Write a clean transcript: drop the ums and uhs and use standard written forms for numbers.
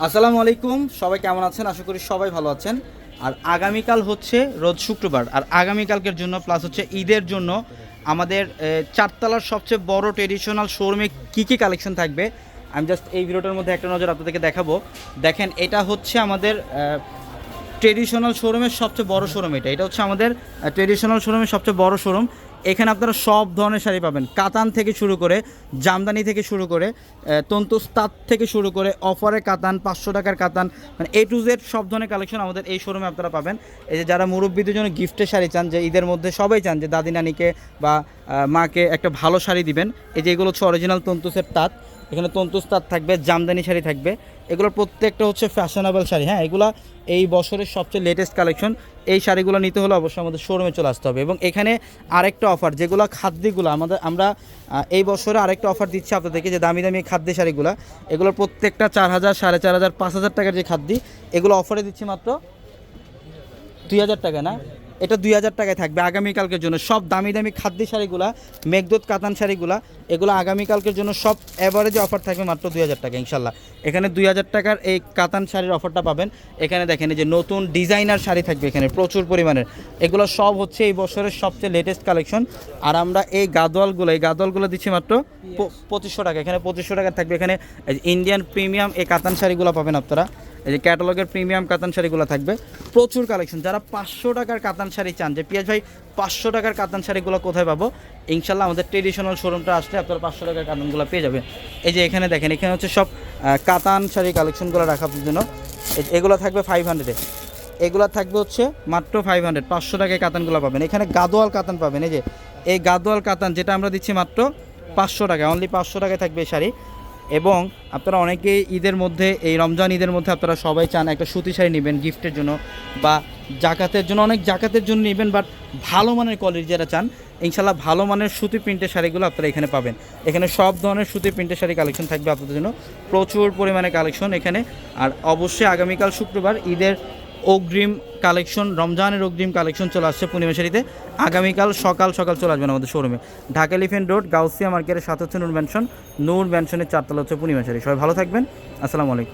আসসালামু আলাইকুম, সবাই কেমন আছেন? আশা করি সবাই ভালো আছেন। আর আগামীকাল হচ্ছে রোজ শুক্রবার, আর আগামীকালকের জন্য প্লাস হচ্ছে ঈদের জন্য আমাদের চারতলার সবচেয়ে বড় ট্রেডিশনাল শোরুমে কী কী কালেকশন থাকবে আমি জাস্ট এই ভিডিওটার মধ্যে একটা নজর আপনাদেরকে দেখাবো। দেখেন, এটা হচ্ছে আমাদের ট্রেডিশনাল শোরুমের সবচেয়ে বড় শোরুম। এটা হচ্ছে আমাদের ট্রেডিশনাল শোরুমের সবচেয়ে বড় শোরুম। এখানে আপনারা সব ধরনের শাড়ি পাবেন, কাতান থেকে শুরু করে, জামদানি থেকে শুরু করে, তন্তুস্তাত থেকে শুরু করে, অফারে কাতান, 500 টাকার কাতান, মানে A to Z সব ধরনের কালেকশন আমাদের এই শোরুমে আপনারা পাবেন। এই যে যারা মুরব্বীদের জন্য গিফটের শাড়ি চান, যে ঈদের মধ্যে সবাই চান যে দাদি নানিকে বা মাকে একটা ভালো শাড়ি দিবেন, এই যে এগুলো হচ্ছে অরিজিনাল তন্তুসের তাঁত। এখানে তন্তুস্তাত থাকবে, জামদানি শাড়ি থাকবে, এগুলোর প্রত্যেকটা হচ্ছে ফ্যাশনেবল শাড়ি। হ্যাঁ, এগুলা এই বছরের সবচেয়ে লেটেস্ট কালেকশন। এই শাড়িগুলো নিতে হলে অবশ্যই আমাদের শোরুমে চলে আসতে হবে। এবং এখানে আরেকটা অফার, যেগুলো খাদ্যগুলো আমরা এই বছরে আরেকটা অফার দিচ্ছি আপনাদেরকে, যে দামি দামি খাদ্য শাড়িগুলো, এগুলোর প্রত্যেকটা 4000, 4500, 5000 টাকার যে খাদ্য, এগুলো অফারে দিচ্ছি মাত্র 2000 টাকা। না, এটা 2000 টাকায় থাকবে আগামীকালকের জন্য। সব দামি দামি খাদ্য শাড়িগুলা, মেঘদূত কাতান শাড়িগুলা, এগুলো আগামীকালকের জন্য সব অ্যাভারেজে অফার থাকবে মাত্র 2000 টাকা ইনশাল্লাহ। এখানে 2000 টাকার এই কাতান শাড়ির অফারটা পাবেন। এখানে দেখেন যে নতুন ডিজাইনার শাড়ি থাকবে এখানে প্রচুর পরিমাণের। এগুলো সব হচ্ছে এই বছরের সবচেয়ে লেটেস্ট কালেকশন। আর আমরা এই গাদোয়ালগুলো দিচ্ছি মাত্র 2500 টাকা। এখানে 2500 টাকা থাকবে। এখানে ইন্ডিয়ান প্রিমিয়াম এই কাতান শাড়িগুলো পাবেন আপনারা। এই যে ক্যাটালগের প্রিমিয়াম কাতান শাড়িগুলো থাকবে, প্রচুর কালেকশন। যারা 500 টাকার কাতান শাড়ি চান, যে পিয়াজ ভাই 500 টাকার কাতান শাড়িগুলো কোথায় পাবো, ইনশাল্লাহ আমাদের ট্রেডিশনাল শোরুমটা আসলে আপনারা 500 টাকার কাতানগুলো পেয়ে যাবেন। এই যে এখানে দেখেন, এখানে হচ্ছে সব কাতান শাড়ি কালেকশনগুলো রাখা আপনার জন্য। এগুলো থাকবে 500-এ, এগুলো থাকবে হচ্ছে মাত্র 500, 500 টাকায় কাতানগুলো পাবেন। এখানে গাদোয়াল কাতান পাবেন। এই যে এই গাদোয়াল কাতান, যেটা আমরা দিচ্ছি মাত্র 500 টাকা, অনলি 500 টাকায় থাকবে এই শাড়ি। এবং আপনারা অনেকেই ঈদের মধ্যে, এই রমজান ঈদের মধ্যে আপনারা সবাই চান একটা সুতি শাড়ি নেবেন গিফটের জন্য বা জাকাতের জন্য, অনেক জাকাতের জন্য নেবেন, বাট ভালো মানের কোয়ালিটি যারা চান, ইনশাল্লাহ ভালো মানের সুতি প্রিন্টের শাড়িগুলো আপনারা এখানে পাবেন। এখানে সব ধরনের সুতি প্রিন্টের শাড়ি কালেকশন থাকবে আপনাদের জন্য, প্রচুর পরিমাণে কালেকশন এখানে। আর অবশ্যই আগামীকাল শুক্রবার ঈদের অগ্রিম কালেকশন, রমজানের অগ্রিম কালেকশন চলে আসছে পূর্ণিমা শাড়িতে। আগামীকাল সকাল সকাল চলে আসবেন আমাদের শোরুমে। ঢাকা এলিফ্যান্ট রোড, গাউসিয়া মার্কেটের সাথে হচ্ছে নূর ম্যানশনের 4তলা হচ্ছে পূর্ণিমা শাড়ি। সবাই ভালো থাকবেন, আসসালামু আলাইকুম।